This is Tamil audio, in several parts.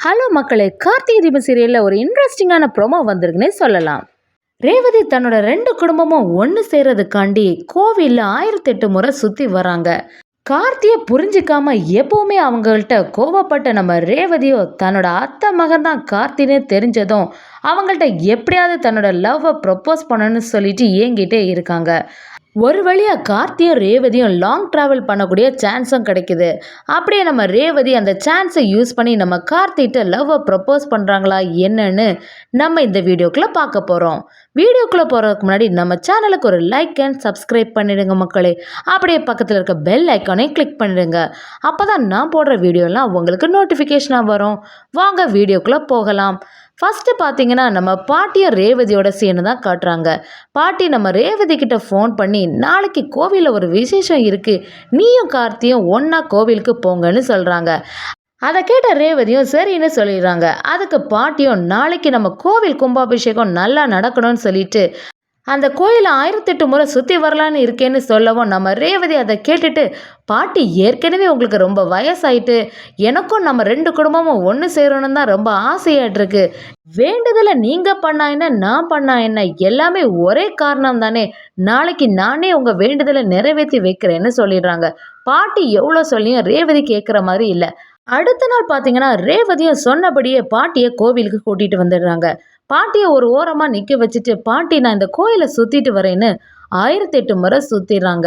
ஹலோ மக்களே, கார்த்திகை தீபம் சீரியலில் ஒரு இன்ட்ரெஸ்டிங்கான ப்ரோமோ வந்திருக்குன்னே சொல்லலாம். ரேவதி தன்னோட 2 குடும்பமும் ஒன்று சேர்றதுக்காண்டி கோவிலில் 1008 முறை சுற்றி வராங்க. கார்த்தியை புரிஞ்சிக்காம எப்பவுமே அவங்கள்ட்ட கோவப்பட்ட நம்ம ரேவதியோ தன்னோட அத்தை மகன் தான் கார்த்தின்னு தெரிஞ்சதும் அவங்கள்ட்ட எப்படியாவது தன்னோட லவ்வை ப்ரப்போஸ் பண்ணணும்னு சொல்லிட்டு ஏங்கிட்டே இருக்காங்க. ஒரு வழியாக கார்த்தியும் ரேவதியும் லாங் ட்ராவல் பண்ணக்கூடிய சான்ஸும் கிடைக்குது. அப்படியே நம்ம ரேவதி அந்த சான்ஸை யூஸ் பண்ணி நம்ம கார்த்திகிட்ட லவ்வை ப்ரப்போஸ் பண்ணுறாங்களா என்னன்னு நம்ம இந்த வீடியோக்குள்ளே பார்க்க போகிறோம். வீடியோக்குள்ளே போகிறதுக்கு முன்னாடி நம்ம சேனலுக்கு ஒரு லைக் அண்ட் சப்ஸ்கிரைப் பண்ணிடுங்க மக்களே. அப்படியே பக்கத்தில் இருக்க பெல் ஐக்கானே கிளிக் பண்ணிடுங்க. அப்போ தான் நான் போடுற வீடியோலாம் உங்களுக்கு நோட்டிஃபிகேஷனாக வரும். வாங்க வீடியோக்குள்ளே போகலாம். ஃபஸ்ட்டு பார்த்தீங்கன்னா நம்ம பாட்டியும் ரேவதியோட சீனு தான் காட்டுறாங்க. பாட்டி நம்ம ரேவதி கிட்ட ஃபோன் பண்ணி நாளைக்கு கோவிலில் ஒரு விசேஷம் இருக்குது, நீயும் கார்த்தியும் ஒன்றா கோவிலுக்கு போங்கன்னு சொல்கிறாங்க. அதை கேட்ட ரேவதியும் சரின்னு சொல்லிடுறாங்க. அதுக்கு பாட்டியும் நாளைக்கு நம்ம கோவில் கும்பாபிஷேகம் நல்லா நடக்கணும்னு சொல்லிட்டு அந்த கோயிலை 1008 முறை சுற்றி வரலான்னு இருக்கேன்னு சொல்லவும் நம்ம ரேவதி அதை கேட்டுட்டு, பாட்டி ஏற்கனவே உங்களுக்கு ரொம்ப வயசாயிட்டு, எனக்கும் நம்ம 2 குடும்பமும் ஒன்று சேரணும் தான் ரொம்ப ஆசையாயிட்டிருக்கு. வேண்டுதலை நீங்கள் பண்ணா என்ன, நான் பண்ணா என்ன, எல்லாமே ஒரே காரணம் தானே, நாளைக்கு நானே உங்கள் வேண்டுதலை நிறைவேற்றி வைக்கிறேன்னு சொல்லிடுறாங்க. பாட்டி எவ்வளோ சொல்லியும் ரேவதி கேட்குற மாதிரி இல்லை. அடுத்த நாள் பார்த்தீங்கன்னா ரேவதியும் சொன்னபடியே பாட்டியை கோவிலுக்கு கூட்டிகிட்டு வந்துடுறாங்க. பாட்டியை ஒரு ஓரமாக நிற்க வச்சுட்டு, பாட்டி நான் இந்த கோயிலை சுற்றிட்டு வரேன்னு 1008 முறை சுற்றிடுறாங்க.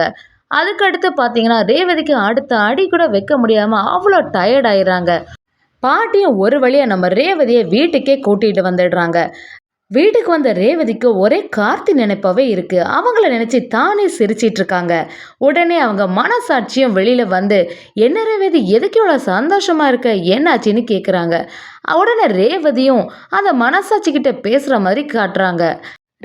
அதுக்கடுத்து பார்த்தீங்கன்னா ரேவதிக்கு அடுத்த அடி கூட வைக்க முடியாமல் அவ்வளோ டயர்ட் ஆயிடுறாங்க. பாட்டியும் ஒரு வழியாக நம்ம ரேவதியை வீட்டுக்கே கூட்டிகிட்டு வந்துடுறாங்க. வீட்டுக்கு வந்த ரேவதிக்கு ஒரே கார்த்தி நினைப்பாவே இருக்குது. அவங்கள நினச்சி தானே சிரிச்சிட்டு இருக்காங்க. உடனே அவங்க மனசாட்சியும் வெளியில் வந்து, என்ன ரேவதி எதுக்கு இவ்வளோ சந்தோஷமாக இருக்க, என்னாச்சின்னு கேட்குறாங்க. உடனே ரேவதியும் அந்த மனசாட்சிக்கிட்ட பேசுகிற மாதிரி காட்டுறாங்க.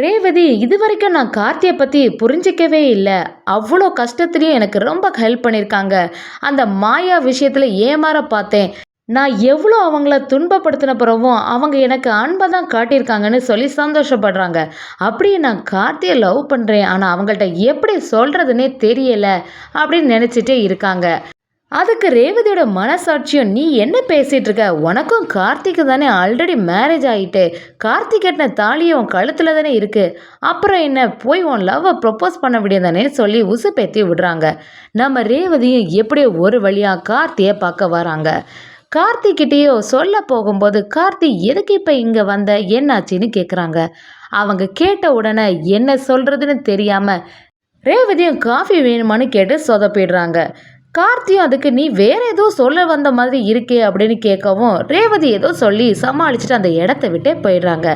ரேவதி இது வரைக்கும் நான் கார்த்தியை பற்றி புரிஞ்சிக்கவே இல்லை, அவ்வளோ கஷ்டத்துலேயும் எனக்கு ரொம்ப ஹெல்ப் பண்ணியிருக்காங்க, அந்த மாயா விஷயத்தில் ஏமாற பார்த்தேன், நான் எவ்வளோ அவங்கள துன்பப்படுத்தின பிறவும் அவங்க எனக்கு அன்பை தான் காட்டியிருக்காங்கன்னு சொல்லி சந்தோஷப்படுறாங்க. அப்படியே நான் கார்த்தியை லவ் பண்ணுறேன், ஆனால் அவங்கள்ட்ட எப்படி சொல்கிறதுனே தெரியலை அப்படின்னு நினச்சிட்டே இருக்காங்க. அதுக்கு ரேவதியோட மனசாட்சியும், நீ என்ன பேசிகிட்டு இருக்க, உனக்கும் கார்த்திக்கு தானே ஆல்ரெடி மேரேஜ் ஆகிட்டு, கார்த்திக் கட்டின தாலியும் உன் கழுத்தில் தானே இருக்குது, அப்புறம் என்ன போய் உன் லவ்வை ப்ரப்போஸ் பண்ண விடியதானே சொல்லி உசுப்பேற்றி விடுறாங்க. நம்ம ரேவதியும் எப்படியோ ஒரு வழியாக கார்த்தியை பார்க்க வராங்க. கார்த்திகிட்டேயோ சொல்ல போகும்போது, கார்த்தி எதுக்கு இப்போ இங்கே வந்த, என்னாச்சின்னு கேட்குறாங்க. அவங்க கேட்ட உடனே என்ன சொல்கிறதுன்னு தெரியாமல் ரேவதியும் காஃபி வேணுமான்னு கேட்டு சொதப்பிடுறாங்க. கார்த்தியும் அதுக்கு நீ வேற ஏதோ சொல்ல வந்த மாதிரி இருக்கே அப்படின்னு கேட்கவும் ரேவதி ஏதோ சொல்லி சமாளிச்சுட்டு அந்த இடத்த விட்டே போயிடுறாங்க.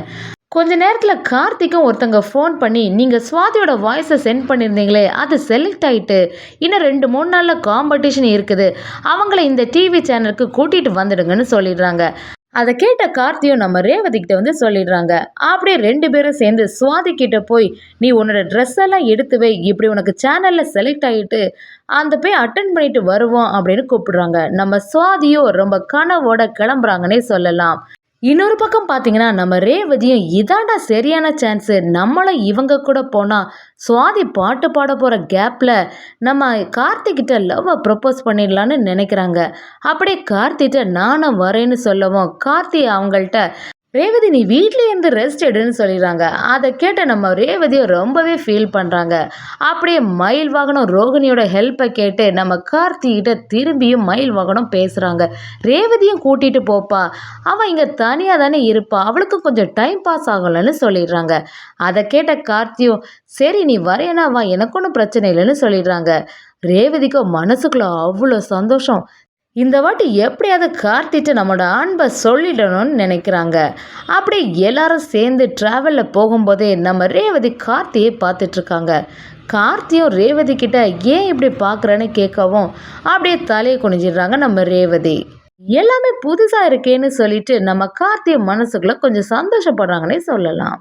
கொஞ்ச நேரத்தில் கார்த்திக்கும் ஒருத்தங்க ஃபோன் பண்ணி, நீங்கள் சுவாதியோட வாய்ஸை சென்ட் பண்ணியிருந்தீங்களே அது செலக்ட் ஆகிட்டு, இன்னும் 2-3 நாளில் காம்படிஷன் இருக்குது, அவங்கள இந்த டிவி சேனலுக்கு கூட்டிகிட்டு வந்துடுங்கன்னு சொல்லிடுறாங்க. அதை கேட்ட கார்த்தியும் நம்ம ரேவதி கிட்ட வந்து சொல்லிடுறாங்க. அப்படியே 2 பேரும் சேர்ந்து சுவாதி கிட்ட போய், நீ உன்னோட ட்ரெஸ் எல்லாம் எடுத்து வை, இப்படி உனக்கு சேனலில் செலக்ட் ஆகிட்டு அந்த போய் அட்டன் பண்ணிட்டு வருவோம் அப்படின்னு கூப்பிடுறாங்க. நம்ம சுவாதியோ ரொம்ப கனவோட கிளம்புறாங்கன்னே சொல்லலாம். இன்னொரு பக்கம் பார்த்தீங்கன்னா நம்ம ரேவதியும், இதாண்டா சரியான சான்ஸு, நம்மளும் இவங்க கூட போனால் சுவாதி பாட்டு பாட போகிற கேப்பில் நம்ம கார்த்திகிட்ட லவ்வை ப்ரப்போஸ் பண்ணிடலான்னு நினைக்கிறாங்க. அப்படியே கார்த்திகிட்ட நானும் வரேன்னு சொல்லவும் கார்த்தி அவங்கள்ட்ட, ரேவதி நீ வீட்டிலே இருந்து ரெஸ்ட் எடுன்னு சொல்லிடுறாங்க. அதை கேட்ட நம்ம ரேவதியை ரொம்பவே ஃபீல் பண்ணுறாங்க. அப்படியே மயில் வாகனம் ரோகிணியோட ஹெல்ப்பை கேட்டு நம்ம கார்த்திகிட்ட திரும்பியும் மயில் வாகனம் பேசுகிறாங்க. ரேவதியும் கூட்டிகிட்டு போப்பா, அவள் இங்கே தனியாக தானே இருப்பா, அவளுக்கு கொஞ்சம் டைம் பாஸ் ஆகலன்னு சொல்லிடுறாங்க. அதை கேட்ட கார்த்தியும், சரி நீ வரையனா வா, எனக்கு ஒன்றும் பிரச்சனை இல்லைன்னு சொல்லிடுறாங்க. ரேவதிக்கும் மனசுக்குள்ள அவ்வளோ சந்தோஷம். இந்த வாட்டி எப்படியாவது கார்த்திகிட்ட நம்மளோட அன்பை சொல்லிடணும்னு நினைக்கிறாங்க. அப்படியே எல்லாரும் சேர்ந்து ட்ராவலில் போகும்போதே நம்ம ரேவதி கார்த்தியை பார்த்துட்ருக்காங்க. கார்த்தியும் ரேவதி கிட்ட ஏன் இப்படி பார்க்குறேன்னு கேட்கவும் அப்படியே தலையை குனிஞ்சிடுறாங்க நம்ம ரேவதி. எல்லாமே புதுசாக இருக்கேன்னு சொல்லிட்டு நம்ம கார்த்தியை மனசுக்குள்ளே கொஞ்சம் சந்தோஷப்படுறாங்கன்னே சொல்லலாம்.